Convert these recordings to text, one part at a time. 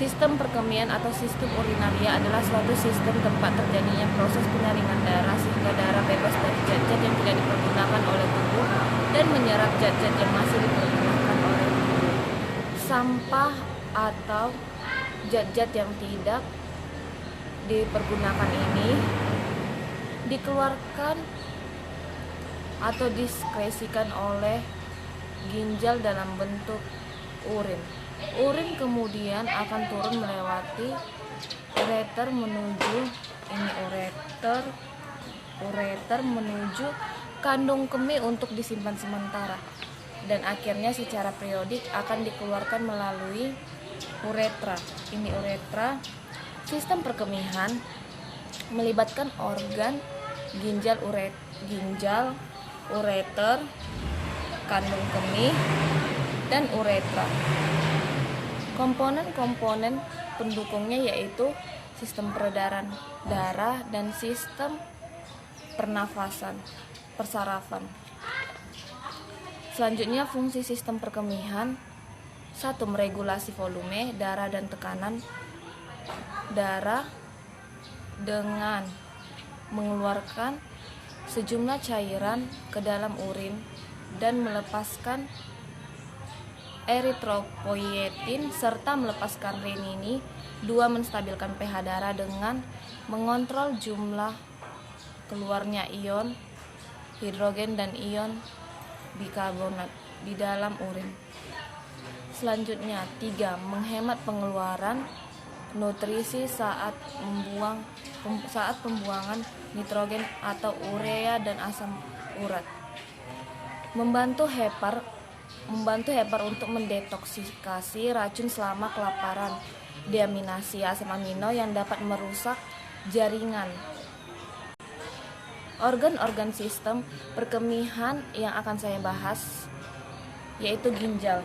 Sistem perkemian atau sistem urinaria adalah suatu sistem tempat terjadinya proses penyaringan darah sehingga darah bebas dari zat-zat yang tidak dipergunakan oleh tubuh dan menyerap zat-zat yang masih dipergunakan oleh tubuh. Sampah atau zat-zat yang tidak dipergunakan ini dikeluarkan atau diskresikan oleh ginjal dalam bentuk urin. Urin kemudian akan turun melewati ureter menuju kandung kemih untuk disimpan sementara, dan akhirnya secara periodik akan dikeluarkan melalui uretra. Ini uretra. Sistem perkemihan melibatkan organ ginjal, ureter, kandung kemih, dan uretra. Komponen-komponen pendukungnya yaitu sistem peredaran darah dan sistem persarafan. Selanjutnya, fungsi sistem perkemihan: 1. Meregulasi volume darah dan tekanan darah dengan mengeluarkan sejumlah cairan ke dalam urin dan melepaskan eritropoietin serta melepaskan renini. 2. Menstabilkan pH darah dengan mengontrol jumlah keluarnya ion hidrogen dan ion bikarbonat di dalam urin. Selanjutnya, 3. Menghemat pengeluaran nutrisi saat pembuangan nitrogen atau urea dan asam urat. Membantu hepar untuk mendetoksikasi racun selama kelaparan. Deaminasi asam amino yang dapat merusak jaringan. Organ-organ sistem perkemihan yang akan saya bahas yaitu ginjal,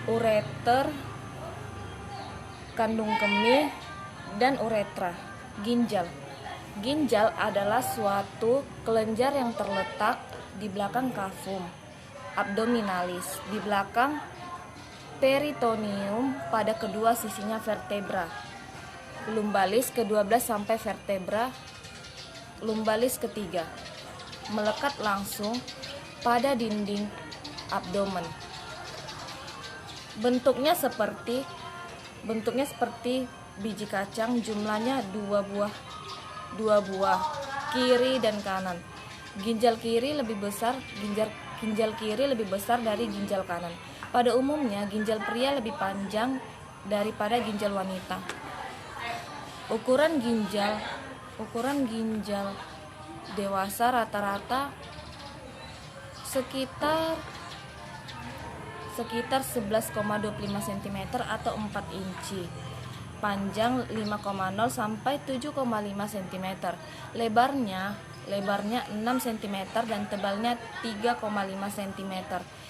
ureter, kandung kemih, dan uretra. Ginjal adalah suatu kelenjar yang terletak di belakang kafum abdominalis, di belakang peritoneum pada kedua sisinya vertebra lumbalis ke-12 sampai vertebra lumbalis ke-3, melekat langsung pada dinding abdomen. Bentuknya seperti biji kacang, jumlahnya dua buah, kiri dan kanan. Ginjal kiri lebih besar dari ginjal kanan. Pada umumnya, ginjal pria lebih panjang daripada ginjal wanita. Ukuran ginjal dewasa rata-rata sekitar 11,25 cm atau 4 inci. Panjang 5,0 sampai 7,5 cm. Lebarnya 6 cm dan tebalnya 3,5 cm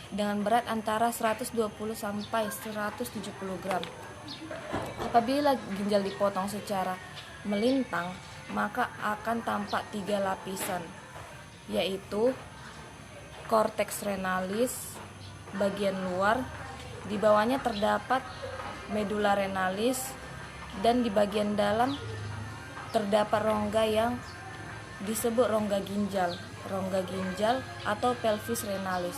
dengan berat antara 120 sampai 170 gram. Apabila ginjal dipotong secara melintang, maka akan tampak 3 lapisan, yaitu korteks renalis bagian luar, di bawahnya terdapat medula renalis, dan di bagian dalam terdapat rongga yang disebut rongga ginjal atau pelvis renalis.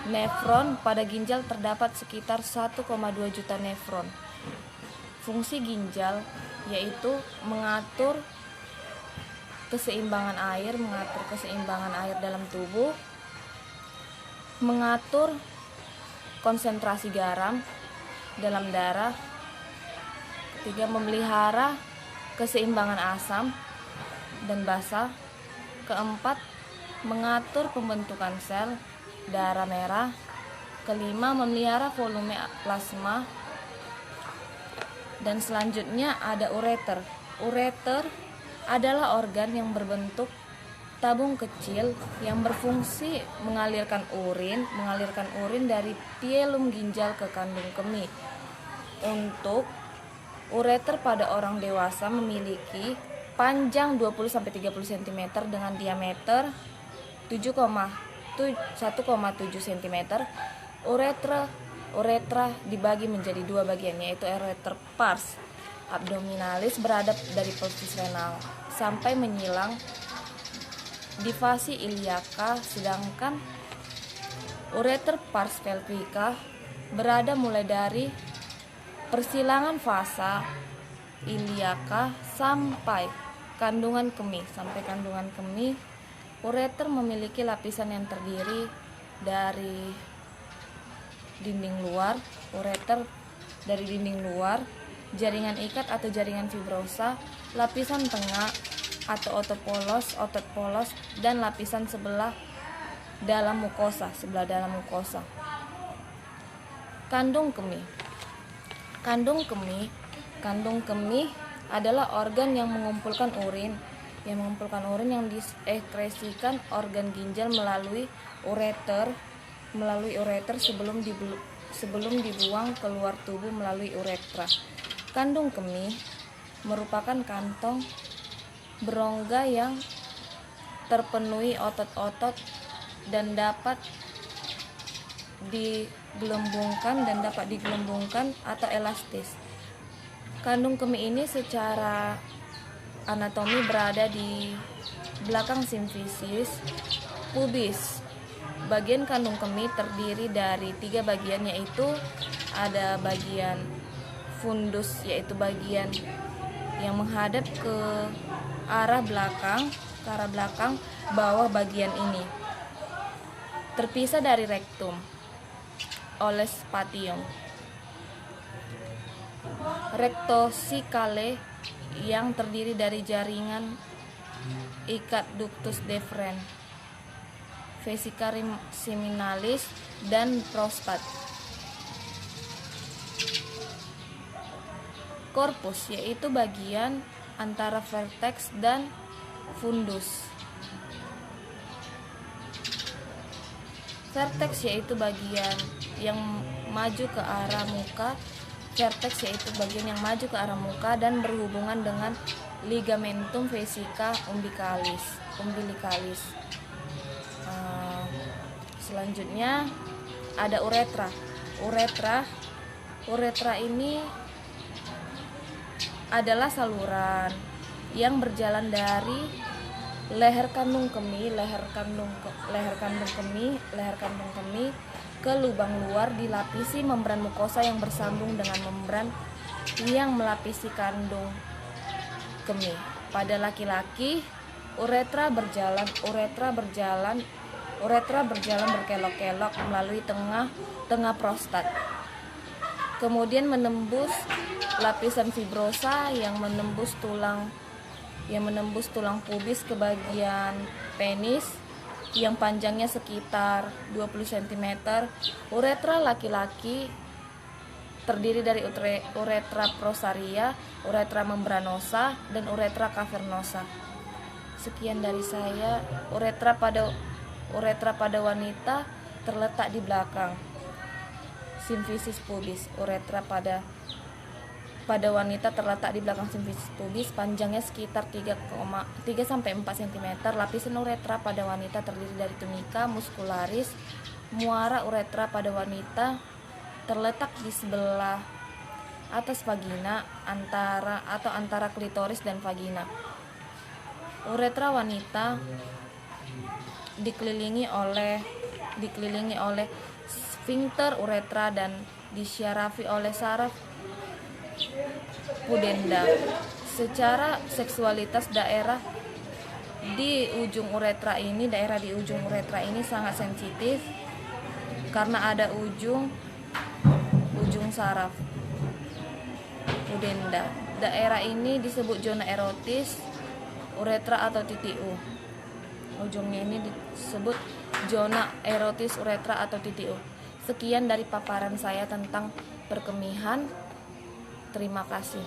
Nefron: pada ginjal terdapat sekitar 1,2 juta nefron. Fungsi ginjal yaitu mengatur keseimbangan air dalam tubuh, mengatur konsentrasi garam dalam darah. 3. Memelihara keseimbangan asam dan basa. 4. Mengatur pembentukan sel darah merah. 5. Memelihara volume plasma. Dan selanjutnya ada ureter. Ureter adalah organ yang berbentuk tabung kecil yang berfungsi mengalirkan urin dari pielum ginjal ke kandung kemih. Untuk ureter pada orang dewasa memiliki panjang 20-30 cm dengan diameter 1,7 cm. Uretra dibagi menjadi dua bagian, yaitu ureter pars abdominalis beradab dari pelvis renal sampai menyilang di fasi iliaka, sedangkan ureter pars pelvica berada mulai dari persilangan fasa iliaka sampai kandungan kemih. Ureter memiliki lapisan yang terdiri dari dinding luar ureter, dari dinding luar, jaringan ikat atau jaringan fibrosa, lapisan tengah atau otot polos, dan lapisan sebelah dalam mukosa. Kandung kemih adalah organ yang mengumpulkan urin yang diesekresikan organ ginjal melalui ureter sebelum dibuang keluar tubuh melalui uretra. Kandung kemih merupakan kantong berongga yang terpenuhi otot-otot dan dapat digelembungkan atau elastis. Kandung kemih ini secara anatomi berada di belakang simfisis pubis. Bagian kandung kemih terdiri dari 3 bagian, yaitu ada bagian fundus, yaitu bagian yang menghadap ke arah belakang bawah bagian ini, terpisah dari rektum oleh spatium. Rectocele yang terdiri dari jaringan ikat ductus deferens, vesica seminalis, dan prostat. Corpus yaitu bagian antara vertex dan fundus. Vertex yaitu bagian yang maju ke arah muka. Vertex yaitu bagian yang maju ke arah muka dan berhubungan dengan ligamentum vesica umbilicalis. Selanjutnya ada uretra. Uretra ini adalah saluran yang berjalan dari leher kandung kemih ke lubang luar, dilapisi membran mukosa yang bersambung dengan membran yang melapisi kandung kemih. Pada laki-laki, uretra berjalan berkelok-kelok melalui tengah prostat, kemudian menembus lapisan fibrosa yang menembus tulang pubis ke bagian penis yang panjangnya sekitar 20 cm. Uretra laki-laki terdiri dari uretra prosaria, uretra membranosa, dan uretra cavernosa. Sekian dari saya. Uretra pada wanita terletak di belakang simfisis pubis. Uretra pada wanita terletak di belakang simfisis pubis, panjangnya sekitar 3-4 cm. Lapisan uretra pada wanita terdiri dari tunica muscularis. Muara uretra pada wanita terletak di sebelah atas vagina, antara klitoris dan vagina. Uretra wanita dikelilingi oleh sphincter uretra dan disyarafi oleh saraf pudenda. Secara seksualitas daerah di ujung uretra ini sangat sensitif karena ada ujung saraf pudenda. Daerah ini disebut zona erotis uretra atau titik U. Ujungnya ini disebut zona erotis uretra atau titik U. Sekian dari paparan saya tentang perkemihan. Terima kasih.